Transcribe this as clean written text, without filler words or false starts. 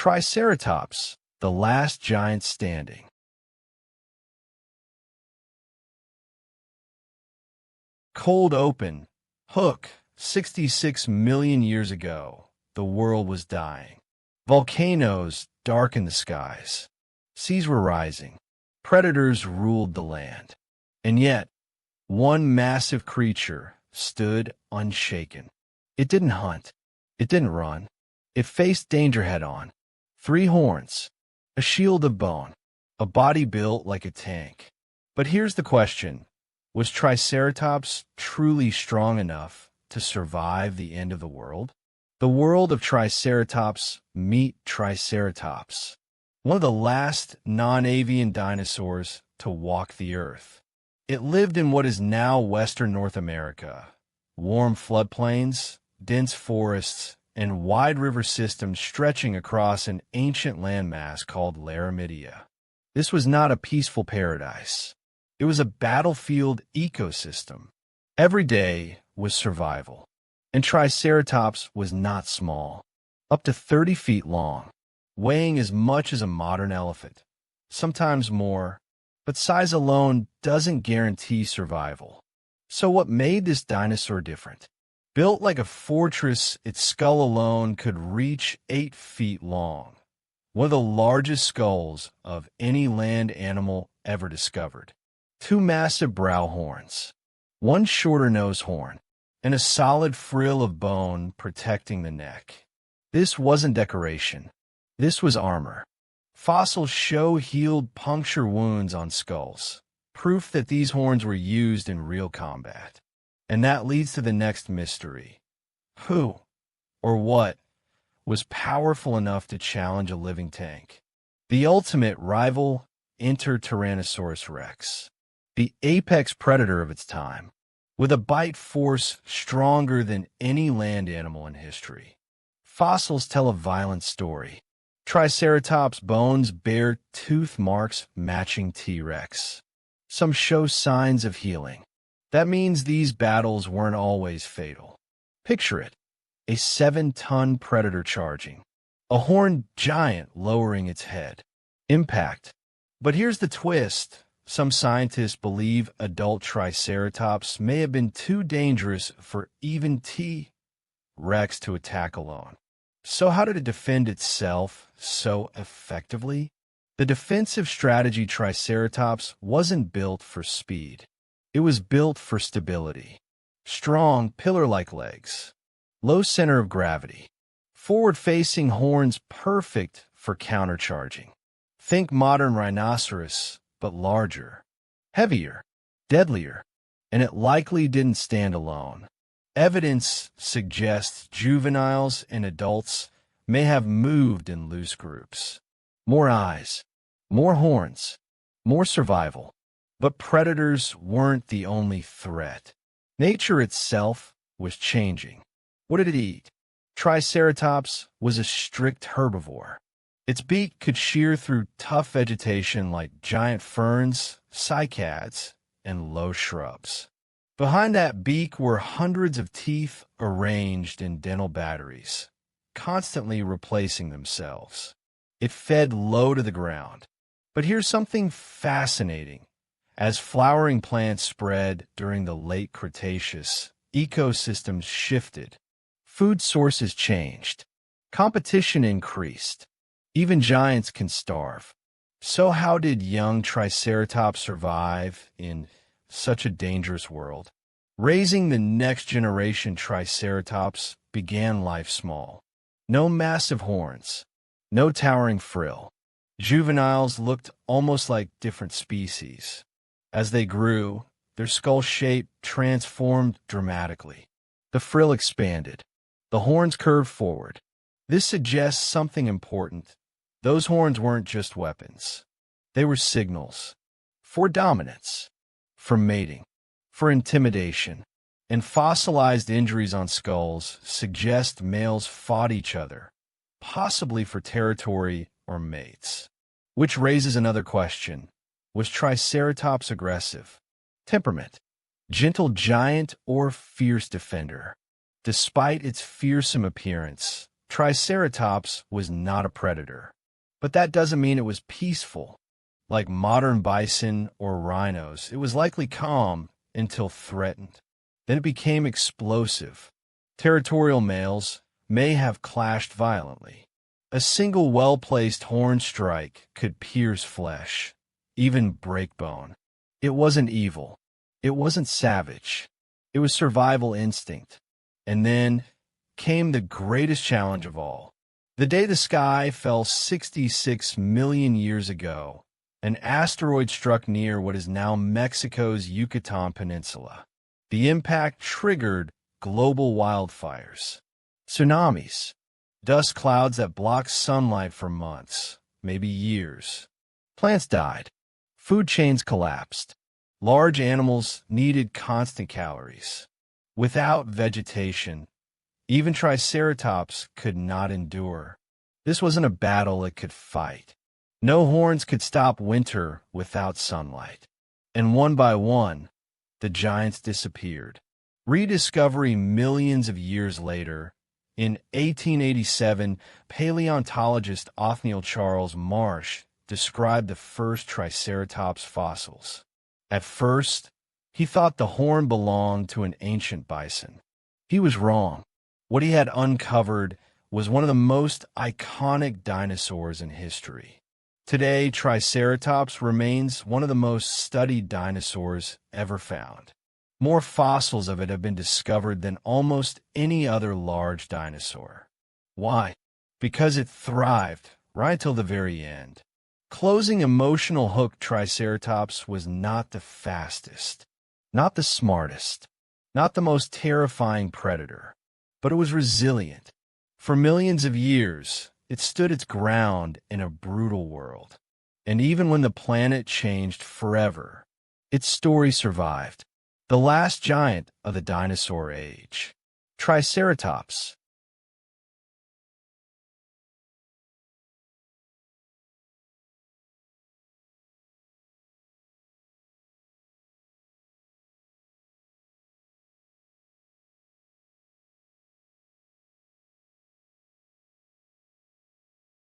Triceratops, the last giant standing. Cold open. Hook. 66 million years ago, the world was dying. Volcanoes darkened the skies. Seas were rising. Predators ruled the land. And yet, one massive creature stood unshaken. It didn't hunt. It didn't run. It faced danger head-on. 3 horns, a shield of bone, a body built like a tank. But here's the question. Was Triceratops truly strong enough to survive the end of the world? The world of Triceratops. Meet Triceratops, one of the last non-avian dinosaurs to walk the earth. It lived in what is now Western North America. Warm floodplains, dense forests, and wide river systems stretching across an ancient landmass called Laramidia. This was not a peaceful paradise. It was a battlefield ecosystem. Every day was survival. And Triceratops was not small, up to 30 feet long, weighing as much as a modern elephant, sometimes more, but size alone doesn't guarantee survival. So what made this dinosaur different? Built like a fortress, its skull alone could reach 8 feet long, one of the largest skulls of any land animal ever discovered. 2 massive brow horns, 1 shorter nose horn, and a solid frill of bone protecting the neck. This wasn't decoration. This was armor. Fossils show healed puncture wounds on skulls, proof that these horns were used in real combat. And that leads to the next mystery. Who, or what, was powerful enough to challenge a living tank? The ultimate rival, enter Tyrannosaurus rex, the apex predator of its time, with a bite force stronger than any land animal in history. Fossils tell a violent story. Triceratops bones bear tooth marks matching T-Rex. Some show signs of healing. That means these battles weren't always fatal. Picture it. A 7-ton predator charging. A horned giant lowering its head. Impact. But here's the twist. Some scientists believe adult Triceratops may have been too dangerous for even T-Rex to attack alone. So how did it defend itself so effectively? The defensive strategy Triceratops wasn't built for speed. It was built for stability. Strong, pillar-like legs. Low center of gravity. Forward-facing horns perfect for countercharging. Think modern rhinoceros, but larger. Heavier. Deadlier. And it likely didn't stand alone. Evidence suggests juveniles and adults may have moved in loose groups. More eyes. More horns. More survival. But predators weren't the only threat. Nature itself was changing. What did it eat? Triceratops was a strict herbivore. Its beak could shear through tough vegetation like giant ferns, cycads, and low shrubs. Behind that beak were hundreds of teeth arranged in dental batteries, constantly replacing themselves. It fed low to the ground. But here's something fascinating. As flowering plants spread during the late Cretaceous, ecosystems shifted. Food sources changed. Competition increased. Even giants can starve. So how did young Triceratops survive in such a dangerous world? Raising the next generation Triceratops began life small. No massive horns. No towering frill. Juveniles looked almost like different species. As they grew, their skull shape transformed dramatically. The frill expanded. The horns curved forward. This suggests something important. Those horns weren't just weapons. They were signals. For dominance. For mating. For intimidation. And fossilized injuries on skulls suggest males fought each other, possibly for territory or mates. Which raises another question. Was Triceratops aggressive? Temperament. Gentle giant or fierce defender? Despite its fearsome appearance, Triceratops was not a predator. But that doesn't mean it was peaceful. Like modern bison or rhinos, it was likely calm until threatened. Then it became explosive. Territorial males may have clashed violently. A single well-placed horn strike could pierce flesh, even break bone. It wasn't evil. It wasn't savage. It was survival instinct. And then came the greatest challenge of all. The day the sky fell 66 million years ago, an asteroid struck near what is now Mexico's Yucatan Peninsula. The impact triggered global wildfires, tsunamis, dust clouds that blocked sunlight for months, maybe years. Plants died. Food chains collapsed. Large animals needed constant calories. Without vegetation, even Triceratops could not endure. This wasn't a battle it could fight. No horns could stop winter without sunlight. And one by one, the giants disappeared. Rediscovery millions of years later, in 1887, paleontologist Othniel Charles Marsh described the first Triceratops fossils. At first, he thought the horn belonged to an ancient bison. He was wrong. What he had uncovered was one of the most iconic dinosaurs in history. Today, Triceratops remains one of the most studied dinosaurs ever found. More fossils of it have been discovered than almost any other large dinosaur. Why? Because it thrived right till the very end. Closing emotional hook, Triceratops was not the fastest, not the smartest, not the most terrifying predator, but it was resilient. For millions of years, it stood its ground in a brutal world. And even when the planet changed forever, its story survived. The last giant of the dinosaur age. Triceratops,